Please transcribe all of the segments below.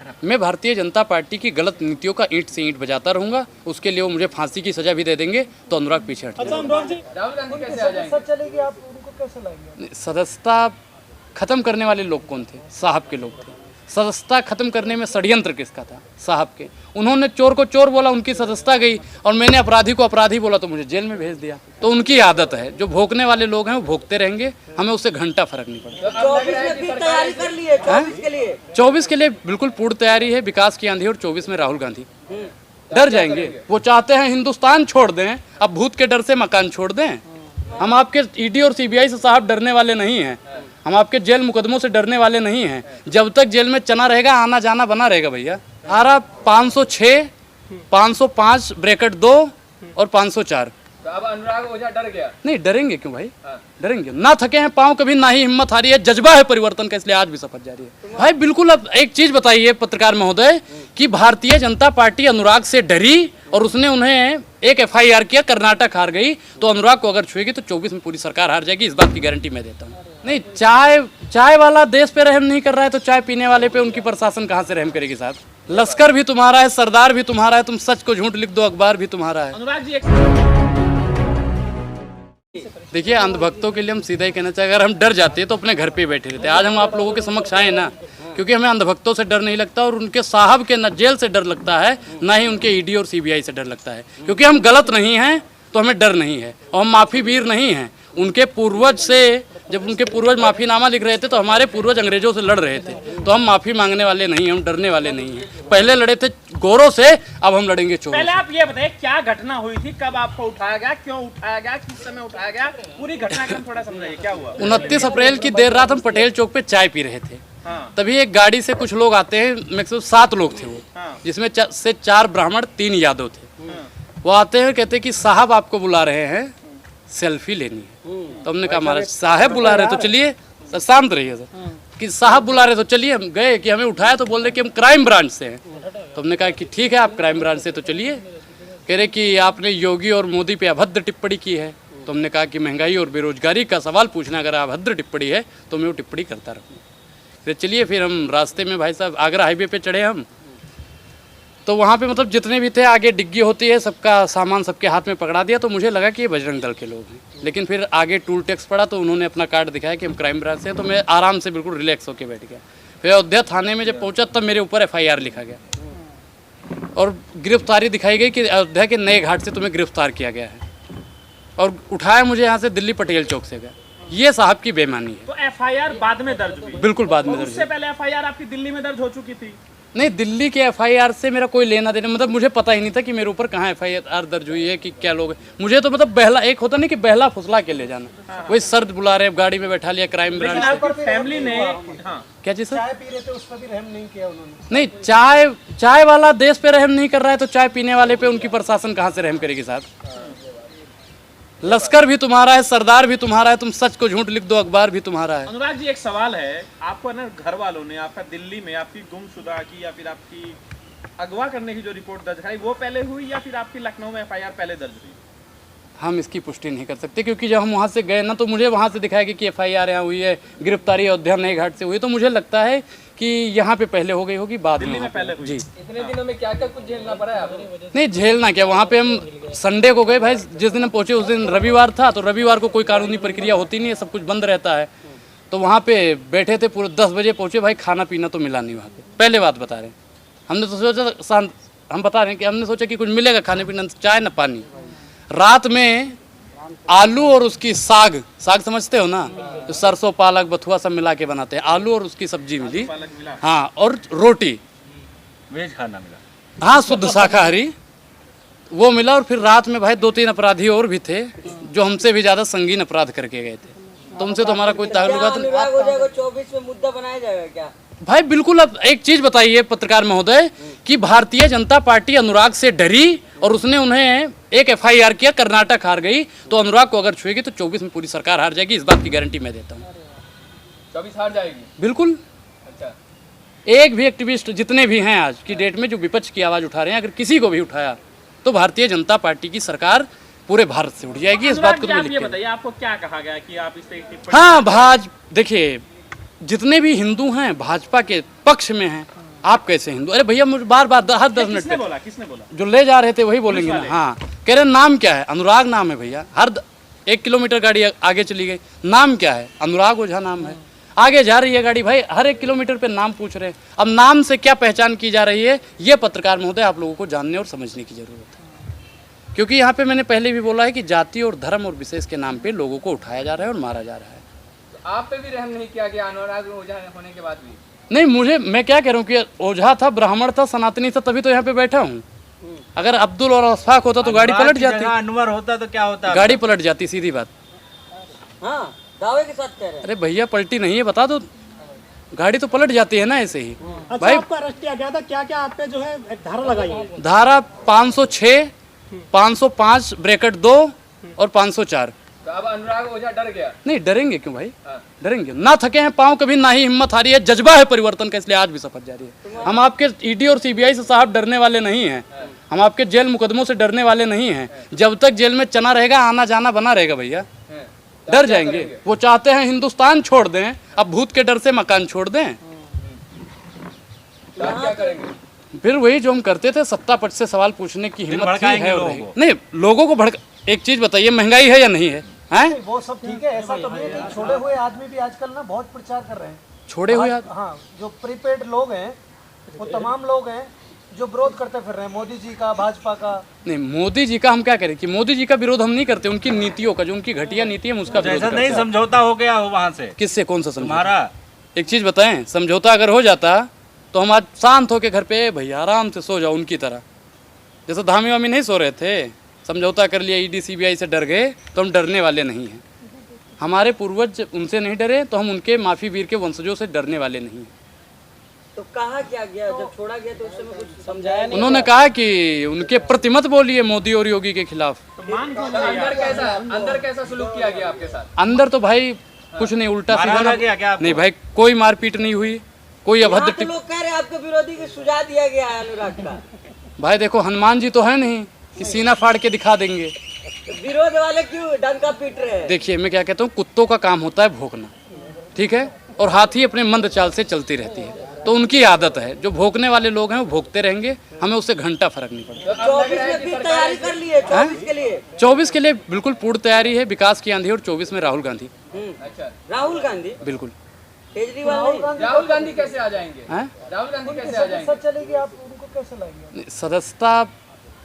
मैं भारतीय जनता पार्टी की गलत नीतियों का ईंट से ईंट बजाता रहूंगा। उसके लिए वो मुझे फांसी की सजा भी दे देंगे तो अनुराग पीछे हट जाएगा। राहुल गांधी कैसे आ जाएंगे? चलेगी, आप उनको कैसे लाएंगे? सदस्यता खत्म करने वाले लोग कौन थे? साहब के लोग थे। सदस्यता खत्म करने में षड्यंत्र किसका था? साहब के। उन्होंने चोर को चोर बोला, उनकी सदस्यता गई, और मैंने अपराधी को अपराधी बोला तो मुझे जेल में भेज दिया। तो उनकी आदत है, जो भोंकने वाले लोग हैं वो भोंकते रहेंगे, हमें उससे घंटा फर्क नहीं पड़ता। 24 के लिए बिल्कुल पूर्ण तैयारी है। विकास की आंधी और 24 में राहुल गांधी। डर जाएंगे, वो चाहते हैं हिंदुस्तान छोड़ दें, अब भूत के डर से मकान छोड़ दें। हम आपके ईडी और सीबीआई से साहब डरने वाले नहीं हैं, हम आपके जेल मुकदमों से डरने वाले नहीं हैं। जब तक जेल में चना रहेगा आना जाना बना रहेगा भैया। आरा 506, 505 ब्रैकेट 2 और 504। तो अब अनुराग ओझा डर गया? नहीं डरेंगे क्यों भाई, डरेंगे ना। थके हैं पाँव कभी, ना ही हिम्मत हारी है। जज्बा है परिवर्तन का, इसलिए आज भी शपथ जारी है भाई। बिल्कुल। अब एक चीज बताइए पत्रकार महोदय कि भारतीय जनता पार्टी अनुराग से डरी और उसने उन्हें एक एफआईआर किया, कर्नाटक हार गई, तो अनुराग को अगर छुएगी तो 24 में पूरी सरकार हार जाएगी। इस बात की गारंटी मैं देता हूँ। नहीं, चाय वाला देश पे रहम नहीं कर रहा है तो चाय पीने वाले पे उनकी प्रशासन कहाँ से रहम करेगी साहब? लश्कर भी तुम्हारा है, सरदार भी तुम्हारा है, तुम सच को झूठ लिख दो अखबार भी तुम्हारा है। अनुराग जी देखिए, अंधभक्तों के लिए हम सीधा ही कहना चाहिए, अगर हम डर जाते तो अपने घर पे ही बैठे रहते। आज हम आप लोगों के समक्ष आए ना क्योंकि हमें अंधभक्तों से डर नहीं लगता और उनके साहब के न जेल से डर लगता है, ना ही उनके ईडी और सीबीआई से डर लगता है। क्योंकि हम गलत नहीं हैं तो हमें डर नहीं है, और हम माफ़ी वीर नहीं हैं। उनके पूर्वज से, जब उनके पूर्वज माफ़ीनामा लिख रहे थे तो हमारे पूर्वज अंग्रेजों से लड़ रहे थे, तो हम माफ़ी मांगने वाले नहीं, हम डरने वाले नहीं हैं। पहले लड़े थे गोरों से, अब हम लड़ेंगे चोरों से। पहले आप ये बताइए क्या घटना हुई थी, कब आपको उठाया गया, क्यों उठाया गया, किस समय उठाया गया, पूरी घटनाक्रम थोड़ा समझाइए क्या हुआ। 29 अप्रैल की देर रात हम पटेल चौक पे चाय पी रहे थे। तभी एक गाड़ी से कुछ लोग आते हैं, मैक्सिमम 7 लोग थे वो, जिसमें से 4 ब्राह्मण 3 यादव थे। वो आते हैं, कहते कि साहब आपको बुला रहे हैं, सेल्फी लेनी है। तो हमने कहा महाराज साहब बुला रहे तो चलिए, शांत रहिए सर, कि साहब बुला रहे तो चलिए। हम गए कि हमें उठाया तो बोल रहे कि हम क्राइम ब्रांच से हैं। तो हमने कहा कि ठीक है आप क्राइम ब्रांच से तो चलिए। कह रहे कि आपने योगी और मोदी पे अभद्र टिप्पणी की है। तो हमने कहा कि महंगाई और बेरोजगारी का सवाल पूछना अगर अभद्र टिप्पणी है तो मैं वो टिप्पणी करता रहूँगा। फिर चलिए, फिर हम रास्ते में भाई साहब आगरा हाईवे पे चढ़े हम, तो वहाँ पे मतलब जितने भी थे, आगे डिग्गी होती है, सबका सामान सबके हाथ में पकड़ा दिया। तो मुझे लगा कि ये बजरंग दल के लोग हैं, लेकिन फिर आगे टूल टैक्स पड़ा तो उन्होंने अपना कार्ड दिखाया कि हम क्राइम ब्रांच से हैं। तो मैं आराम से बिल्कुल रिलैक्स होकर बैठ गया। फिर अयोध्या थाने में जब पहुँचा तब मेरे ऊपर एफआईआर लिखा गया और गिरफ्तारी दिखाई गई कि अयोध्या के नए घाट से तुम्हें गिरफ्तार किया गया है, और उठाया मुझे यहाँ से दिल्ली पटेल चौक से गया। ये साहब की बेईमानी है। तो एफआईआर बाद में दर्ज हुई? बिल्कुल बाद में दर्ज। उससे पहले एफआईआर आपकी दिल्ली में दर्ज हो चुकी थी? नहीं, दिल्ली के एफआईआर से मेरा कोई लेना देना, मतलब मुझे पता ही नहीं था कि मेरे ऊपर कहाँ एफआईआर दर्ज हुई है, कि क्या लोग हैं। मुझे तो मतलब बहला, एक होता नहीं कि बहला फुसला के ले जाना, वही सर्द बुला रहे, गाड़ी में बैठा लिया क्राइम ब्रांच से। फैमिली ने क्या चीज सर? चाय पी रहे थे उस पर भी रहम नहीं किया उन्होंने? नहीं, चाय वाला देश पे रहम नहीं कर रहा है तो चाय पीने वाले पे उनकी प्रशासन कहाँ से रहम करेगी साहब? लश्कर भी तुम्हारा है, सरदार भी तुम्हारा है, तुम सच को झूठ लिख दो अखबार भी तुम्हारा है। अनुराग जी एक सवाल है, आपको ना घर वालों ने आपका दिल्ली में आपकी गुमशुदा की या फिर आपकी अगवा करने की जो रिपोर्ट दर्ज कराई वो पहले हुई या फिर आपकी लखनऊ में एफआईआर पहले दर्ज हुई? हम इसकी पुष्टि नहीं कर सकते क्योंकि जब हम वहाँ से गए ना तो मुझे वहाँ से दिखाया कि एफआईआर यहाँ हुई है, गिरफ्तारी अयोध्या नए घाट से हुई। तो मुझे लगता है कि यहाँ पे पहले हो गई होगी, बाद में पहले हुई। जी। इतने दिनों में क्या क्या कुछ झेलना पड़ा है आपको? नहीं झेलना क्या, वहाँ पे हम संडे को गए भाई, जिस दिन हम पहुँचे उस दिन रविवार था, तो रविवार को कोई कानूनी प्रक्रिया होती नहीं है, सब कुछ बंद रहता है। तो वहाँ पे बैठे थे, पूरे 10 बजे पहुँचे भाई, खाना पीना तो मिला नहीं वहाँ पे। पहले बात बता रहे हैं, हमने तो सोचा, हम बता रहे हैं कि हमने सोचा कि कुछ मिलेगा खाने पीना, चाय न पानी। रात में आलू और उसकी साग समझते हो ना, जो सरसों पालक बथुआ सब मिला के बनाते हैं, आलू और उसकी सब्जी मिली, हाँ, और रोटी, वेज खाना मिला, हाँ, शुद्ध शाकाहारी वो मिला। और फिर रात में भाई 2-3 अपराधी और भी थे जो हमसे भी ज्यादा संगीन अपराध करके गए थे, तो उनसे तो हमारा कोई ताल्लुकात नहीं। 24 में मुद्दा बनाया जाएगा क्या भाई? बिल्कुल। अब एक चीज बताइए पत्रकार महोदय कि भारतीय जनता पार्टी अनुराग से डरी और उसने उन्हें एक एफआईआर किया, कर्नाटक हार गई, तो अनुराग को अगर छुएगी तो 24 में पूरी सरकार हार जाएगी। इस बात की गारंटी मैं देता हूँ। 24 हार जाएगी? बिल्कुल। अच्छा, एक भी एक्टिविस्ट जितने भी हैं आज की डेट में जो विपक्ष की आवाज उठा रहे हैं, अगर किसी को भी उठाया तो भारतीय जनता पार्टी की सरकार पूरे भारत से उठ जाएगी। इस बात को आप ये बताइए आपको क्या कहा गया कि आप इस पे हाँ, देखिए जितने भी हिंदू हैं भाजपा के पक्ष में हैं, आप कैसे हिंदू? अरे भैया मुझे बार बार हर 10 मिनट किसने पे बोला, किसने बोला? जो ले जा रहे थे वही बोलेंगे ना। वाले? हाँ, कह रहे नाम क्या है? अनुराग नाम है भैया। हर 1 किलोमीटर गाड़ी आगे चली गई, नाम क्या है? अनुराग ओझा नाम है। आगे जा रही है गाड़ी, भाई हर 1 किलोमीटर पे नाम पूछ रहे हैं। अब नाम से क्या पहचान की जा रही है, ये पत्रकार महोदय आप लोगों को जानने और समझने की जरूरत है। क्योंकि यहाँ पे मैंने पहले भी बोला है कि जाति और धर्म और विशेष के नाम पे लोगों को उठाया जा रहा है और मारा जा रहा है। आप पे भी रहम नहीं किया गया अनुराग ओझा होने के बाद भी? नहीं, मैं क्या कह रहा हूँ कि ओझा था, ब्राह्मण था, सनातनी था, तभी तो यहाँ पे बैठा हूँ। अगर अब्दुल और अशफाक होता तो गाड़ी पलट जाती, अनवर होता तो क्या होता? गाड़ी पलट जाती, सीधी बात। हाँ, दावे के साथ कह रहे हैं। अरे भैया पलटी नहीं है, बता दो, गाड़ी तो पलट जाती है ना ऐसे ही। अच्छा, भाई आपको अरेस्ट किया गया था, क्या क्या आप पे जो है एक धारा लगाई है? धारा 506, 505 ब्रैकेट 2 और 504। तो अब अनुराग ओझा डर गया? नहीं डरेंगे क्यों भाई, डरेंगे ना। थके हैं पाँव कभी, ना ही हिम्मत हारी है, जज्बा है परिवर्तन का, इसलिए आज भी शपथ जारी है। हम आपके ईडी और सीबीआई से साहब डरने वाले नहीं हैं, हम आपके जेल मुकदमों से डरने वाले नहीं हैं। जब तक जेल में चना रहेगा, आना जाना बना रहेगा भैया, डर जाएंगे। वो चाहते हैं हिंदुस्तान छोड़ दें, अब भूत के डर से मकान छोड़ दें। तो आप क्या करेंगे? फिर वही जो हम करते थे, सत्ता पक्ष से सवाल पूछने की हिम्मत थी, है और रहेगी। नहीं, लोगों को भड़क, एक चीज बताइए, महंगाई है या नहीं है? हैं? वो सब ठीक है, ऐसा तो नहीं है। छोड़े हुए आदमी भी आजकल ना बहुत प्रचार कर रहे हैं। छोड़े हुए हाँ, जो प्रीपेड लोग हैं वो तमाम लोग हैं जो विरोध करते फिर रहे हैं मोदी जी का, भाजपा का। नहीं, मोदी जी का हम क्या करें कि मोदी जी का विरोध हम नहीं करते, उनकी नीतियों का, जो उनकी घटिया नीति है उसका विरोध करते हैं। नहीं समझौता हो गया हो वहाँ से? किससे, कौन सा समझौता? हमारा एक चीज बताएं, समझौता अगर हो जाता तो हम आज शांत होके घर पे भैया आराम से सो जाओ उनकी तरह, जैसे धामी वामी नहीं सो रहे थे। समझौता कर लिया, ईडी सीबीआई से डर गए, तो हम डरने वाले नहीं हैं। हमारे पूर्वज उनसे नहीं डरे, तो हम उनके माफी वीर के वंशजों से डरने वाले नहीं हैं। तो कहा क्या गया जब छोड़ा गया, तो उस समय कुछ समझाया नहीं? उन्होंने कहा कि उनके प्रतिमत बोलिए मोदी और योगी के खिलाफ। अंदर कैसा सलूक किया गया आपके साथ? अंदर तो भाई कुछ नहीं, उल्टा सीधा क्या? नहीं भाई, कोई मारपीट नहीं हुई, कोई अभद्र तो लोग कह रहे हैं आपके विरोधी को सुझाव दिया गया है अनुराग का। भाई देखो, हनुमान जी तो है नहीं कि सीना फाड़ के दिखा देंगे। विरोध वाले क्यों डंका पीट रहे हैं? देखिए मैं क्या कहता हूँ, कुत्तों का काम होता है भौंकना, ठीक है, और हाथी अपने मंद चाल से चलती रहती है, तो उनकी आदत है। जो भौंकने वाले लोग हैं वो भौंकते रहेंगे, हमें उससे घंटा फर्क नहीं पड़ता। 24 में फिर तैयारी कर ली है 24 के लिए? 24 के लिए बिल्कुल पूर्ण तैयारी है, विकास की आंधी, और 24 में राहुल गांधी। अच्छा, राहुल गांधी, बिल्कुल। केजरीवाल नहीं? राहुल गांधी कैसे आ जाएंगे? हैं? राहुल गांधी कैसे आ जाएंगे? सच चलेगी, आप उनको कैसे लाएंगे? सदस्यता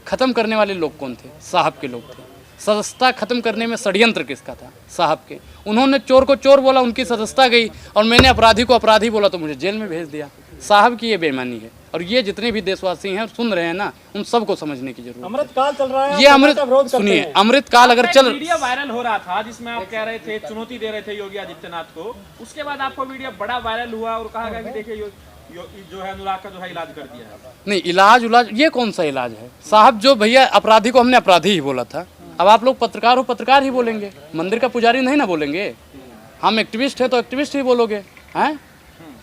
खत्म करने वाले लोग कौन थे? साहब के लोग थे। सदस्यता खत्म करने में षड्यंत्र किसका था? साहब के। उन्होंने चोर को चोर बोला, उनकी सदस्यता गई, और मैंने अपराधी को अपराधी बोला तो मुझे जेल में भेज दिया। साहब की ये बेईमानी है, और ये जितने भी देशवासी हैं सुन रहे हैं ना, उन सबको समझने की जरूरत अमृत काल चल रहा है। है, ये अमृत, सुनिए, अमृत काल अगर चल, वीडियो वायरल हो रहा था जिसमें आप कह रहे थे, चुनौती दे रहे थे योगी आदित्यनाथ को, उसके बाद आपको वीडियो बड़ा वायरल हुआ और कहा गया कि देखिए जो है अनुराग का जो है इलाज कर दिया है। नहीं, इलाज ये कौन सा इलाज है साहब? जो भैया अपराधी को हमने अपराधी ही बोला था, अब आप लोग पत्रकार हो, पत्रकार ही बोलेंगे, मंदिर का पुजारी नहीं ना बोलेंगे। हम एक्टिविस्ट है तो एक्टिविस्ट ही बोलोगे, हैं?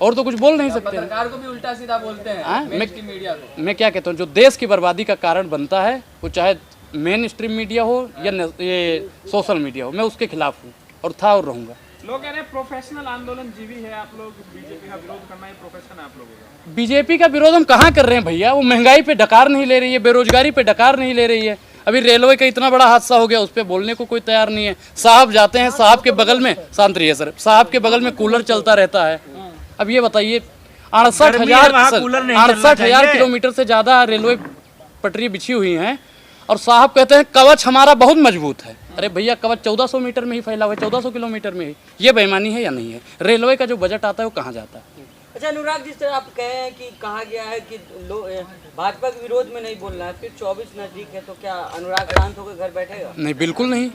और तो कुछ बोल नहीं सकते। पत्रकार को भी उल्टा सीधा बोलते हैं मीडिया को। मैं क्या कहता हूँ, जो देश की बर्बादी का कारण बनता है, वो चाहे मेन स्ट्रीम मीडिया हो या ये सोशल मीडिया हो, मैं उसके खिलाफ हूँ और था और रहूँगा। लोग कह रहे हैं प्रोफेशनल आंदोलन जीवी है आप लोग, बीजेपी का विरोध करना ये प्रोफेशन है आप लोगों का। बीजेपी का विरोध हम कहाँ कर रहे हैं भैया? वो महंगाई पे डकार नहीं ले रही है, बेरोजगारी पे डकार नहीं ले रही है। अभी रेलवे का इतना बड़ा हादसा हो गया, उस पर बोलने को कोई तैयार नहीं है। साहब जाते हैं, साहब के बगल में, शांत रहिए सर, साहब के बगल में कूलर चलता रहता है। अब ये बताइए, 68,000 किलोमीटर से ज्यादा रेलवे पटरी बिछी हुई हैं, और साहब कहते हैं कवच हमारा बहुत मजबूत है। अरे भैया, कवच 1400 मीटर में ही फैला हुआ है, 1400 किलोमीटर में ही। ये बेईमानी है या नहीं है? रेलवे का जो बजट आता है वो कहाँ जाता है? अच्छा अनुराग, जिस तरह आप कहे हैं कि कहा गया है कि भाजपा के विरोध में नहीं बोलना है, फिर 24 नजदीक है, तो क्या अनुराग शांत होकर घर बैठेगा? नहीं, बिल्कुल नहीं।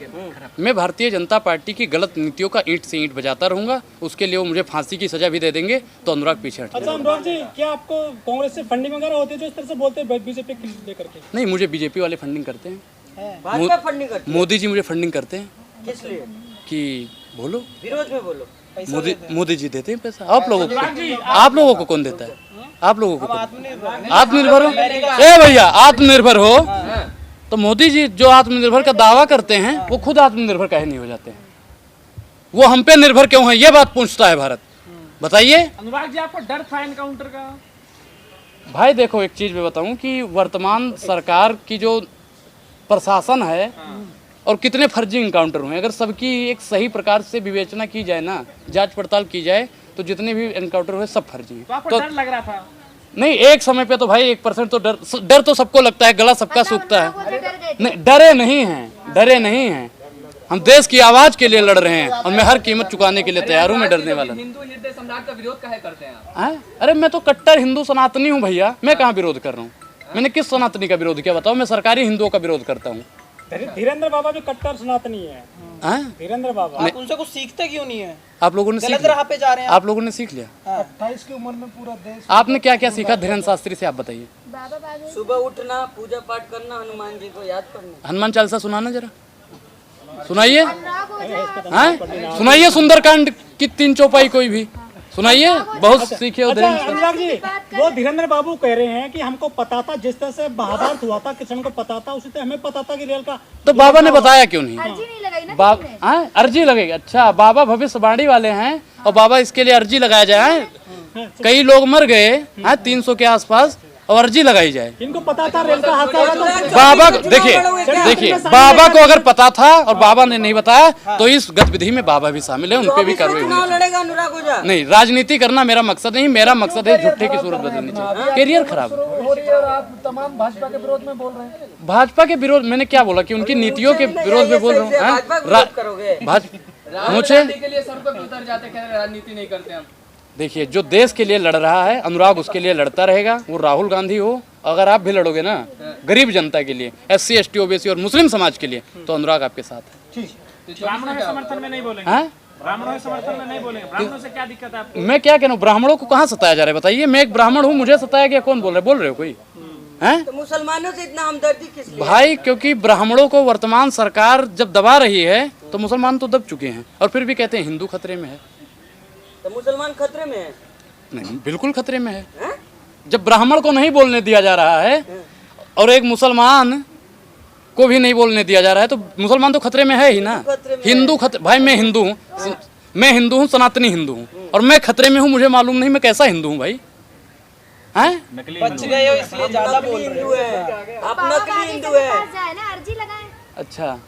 मैं भारतीय जनता पार्टी की गलत नीतियों का ईंट से ईंट बजाता रहूंगा। उसके लिए वो मुझे फांसी की सजा भी दे देंगे, तो अनुराग पीछे हट। अच्छा अनुराग जी, क्या आपको कांग्रेस से फंडिंग वगैरह होती है जो इस तरह से बोलते हैं बीजेपी के लेकर के? नहीं, मुझे बीजेपी वाले फंडिंग करते हैं, भाजपा फंडिंग करती है? मोदी जी मुझे फंडिंग करते हैं। किस लिए? कि बोलो, विरोध में बोलो। मोदी जी देते हैं पैसा। आप लोगों को कौन देता है? आप लोगों को आत्मनिर्भर हो, ए भैया आत्मनिर्भर हो, तो मोदी जी जो आत्मनिर्भर का दावा करते हैं वो खुद आत्मनिर्भर काहे नहीं हो जाते हैं? वो हम पे निर्भर क्यों है? ये बात पूछता है भारत। बताइए। अनुराग जी, आपको डर था एनकाउंटर का? भाई देखो एक चीज़ मैं बताऊं कि वर्तमान सरकार की जो प्रशासन है और कितने फर्जी इनकाउंटर हुए, अगर सबकी एक सही प्रकार से विवेचना की जाए ना, जांच पड़ताल की जाए, तो जितने भी इनकाउंटर हुए सब फर्जी हैं। तो आपको तो डर लग रहा था? नहीं, एक समय पे तो भाई 1% तो डर तो सबको लगता है, गला सबका सूखता है। नहीं, डरे नहीं हैं। हम देश की आवाज के लिए लड़ रहे हैं और मैं हर कीमत चुकाने के लिए तैयार हूँ। मैं डरने वाला नहीं। हिंदू हृदय सम्राट का विरोध काहे करते हैं आप? हैं? अरे मैं तो कट्टर हिंदू सनातनी हूँ भैया, मैं कहाँ विरोध कर रहा हूँ? मैंने किस सनातनी का विरोध किया बताओ? मैं सरकारी हिंदुओं का विरोध करता हूँ। धीरेन्द्र बाबा भी कट्टर सनातनी है। धीरेन्द्र बाबा आप उनसे कुछ सीखते क्यों नहीं है? आप लोगों ने सीख लिया? पे जा रहे हैं आप लोगों ने सीख लिया? 28 की उम्र में पूरा देश। आपने क्या क्या सीखा धीरेन्द्र शास्त्री से, आप बताइए। सुबह उठना, पूजा पाठ करना, हनुमान जी को याद करना। हनुमान चालीसा सुनाना जरा, सुनाइए। हैं? सुनाइए सुंदरकांड की 3 चौपाई कोई भी सुनाइए, बहुत सीखे हो धीरेन्द्र। अनुराग जी, वो धीरेन्द्र बाबू कह रहे हैं कि हमको पता था, जिस तरह से महाभारत हुआ था किसान को पता था, उसी तरह हमें पता था कि रेल का। तो बाबा ने बताया क्यों नहीं? अर्जी नहीं लगाई ना बाबा अर्जी लगेगी? अच्छा, बाबा भविष्यवाणी वाले हैं और बाबा इसके लिए अर्जी लगाया जाए। कई लोग मर गए हैं 300 के आसपास और अर्जी लगाई जाए। इनको पता था रेल का हादसा हुआ था। बाबा देखिए बाबा को अगर पता था और बाबा ने नहीं बताया तो इस गतिविधि में बाबा भी शामिल है, उन पे भी कार्रवाई होनी चाहिए। लड़ेगा अनुराग ओझा? नहीं, राजनीति करना मेरा मकसद नहीं, मेरा मकसद है झूठे की सूरत बदलनी चाहिए, करियर खराब है। हो रही है और आप तमाम भाजपा के विरोध में बोल रहे हैं। भाजपा के विरोध मैंने क्या बोला कि उनकी नीतियों के विरोध में बोल रहा हूँ? भाजपा मुझे राजनीति के लिए सड़कों पे उतर जाते, कह रहे राजनीति नहीं करते हम। देखिए, जो देश के लिए लड़ रहा है अनुराग उसके लिए लड़ता रहेगा, वो राहुल गांधी हो, अगर आप भी लड़ोगे ना गरीब जनता के लिए, SC ST OBC और मुस्लिम समाज के लिए, तो अनुराग आपके साथ है। ब्राह्मणों के समर्थन में नहीं बोलेंगे? हैं? ब्राह्मणों के समर्थन में नहीं बोलेंगे? ब्राह्मणों से क्या दिक्कत है आपको? मैं क्या कह रहा हूँ, ब्राह्मणों को कहाँ सताया जा रहा है बताइए? मैं एक ब्राह्मण हूँ, मुझे सताया गया? कौन बोल रहे हो कोई? हैं? तो मुसलमानों से इतना हमदर्दी किस लिए? भाई क्योंकि ब्राह्मणों को वर्तमान सरकार जब दबा रही है तो मुसलमान तो दब चुके हैं और फिर भी कहते हैं हिंदू खतरे में है। तो मुसलमान खतरे में है? नहीं, बिल्कुल खतरे में है। जब ब्राह्मण को नहीं बोलने दिया जा रहा है और एक मुसलमान को भी नहीं बोलने दिया जा रहा है तो मुसलमान तो खतरे में है ही ना। हिंदू खतरे, भाई मैं हिंदू हूँ, सनातनी हिंदू हूँ और मैं खतरे में हूँ, मुझे मालूम नहीं मैं कैसा हिंदू हूँ भाई? हैं? बच गए हो इसलिए ज्यादा बोल रहे हैं। आप नकली हिंदू है। जाए ना, अर्जी लगाए, अच्छा,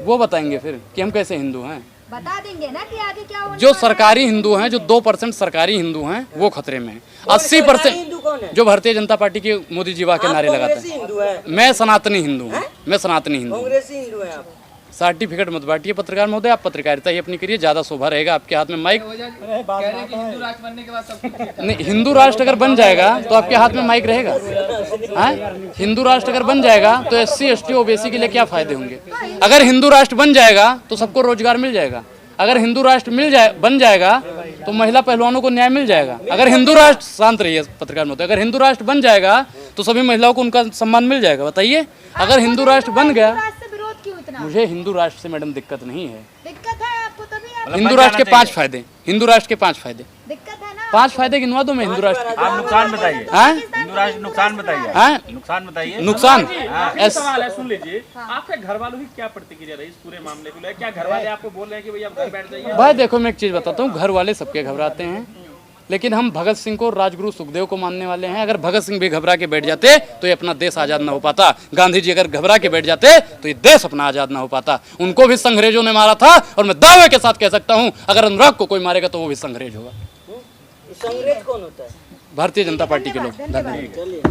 वो बताएंगे फिर कि हम कैसे हिंदू हैं। बता देंगे ना कि आगे क्या होने जो वाला है। सरकारी हिंदू हैं, जो 2% सरकारी हिंदू हैं, वो खतरे में हैं। हिंदू 80% कौन है? जो भारतीय जनता पार्टी के मोदी जी वाह के नारे लगाते कांग्रेसी हैं। हिंदू है? मैं सनातनी हिंदू हूँ, मैं सनातनी हिंदू हूँ। कांग्रेसी हिंदू है आप? सर्टिफिकेट मत बांटिए पत्रकार महोदय, आप पत्रकारिता ही अपनी करिए, ज्यादा शोभा रहेगा। आपके हाथ में माइक ओझा जी कह रहे हैं कि हिंदू राष्ट्र बनने के बाद सब कुछ ठीक है। नहीं, हिंदू राष्ट्र अगर बन जाएगा तो आपके हाथ में माइक रहेगा? हैं? हिंदू राष्ट्र अगर बन जाएगा तो SC ST OBC के लिए क्या फायदे होंगे? अगर हिंदू राष्ट्र बन जाएगा तो सबको रोजगार मिल जाएगा। अगर हिंदू राष्ट्र बन जाएगा तो महिला पहलवानों को न्याय मिल जाएगा। अगर हिंदू राष्ट्र, शांत रहिए पत्रकार महोदय, अगर हिंदू राष्ट्र बन जाएगा तो सभी महिलाओं को उनका सम्मान मिल जाएगा। बताइए, अगर हिंदू राष्ट्र बन गया, राष्ट्र से विरोध क्यों इतना? मुझे हिंदू राष्ट्र से मैडम दिक्कत नहीं है। दिक्कत है आपको तभी आप हिंदू राष्ट्र के 5 फायदे, हिंदू राष्ट्र के 5 फायदे, दिक्कत है ना। 5 फायदे गिनवा दो मैं हिंदू राष्ट्र के। आप नुकसान बताइए। हैं? हिंदू राष्ट्र नुकसान बताइए। हैं? नुकसान बताइए। नुकसान आखिरी सवाल है, सुन लीजिए। आपके घर वालों की क्या प्रतिक्रिया रही इस पूरे मामले को लेकर? क्या घर वाले आपको बोल रहे हैं कि भैया आप घर बैठ जाइए? भाई देखो, मैं एक चीज़ बताता हूँ, घर वाले सबके घबराते हैं, लेकिन हम भगत सिंह को, राजगुरु सुखदेव को मानने वाले हैं। अगर भगत सिंह भी घबरा के बैठ जाते तो ये अपना देश आज़ाद ना हो पाता। गांधी जी अगर घबरा के बैठ जाते तो ये देश अपना आज़ाद ना हो पाता। उनको भी संग्रेजों ने मारा था और मैं दावे के साथ कह सकता हूँ अगर अनुराग को कोई मारेगा तो वो भी संग्रेज होगा। संग्रेज कौन होता है? भारतीय जनता पार्टी के लोग। धन्यवाद। चलिए।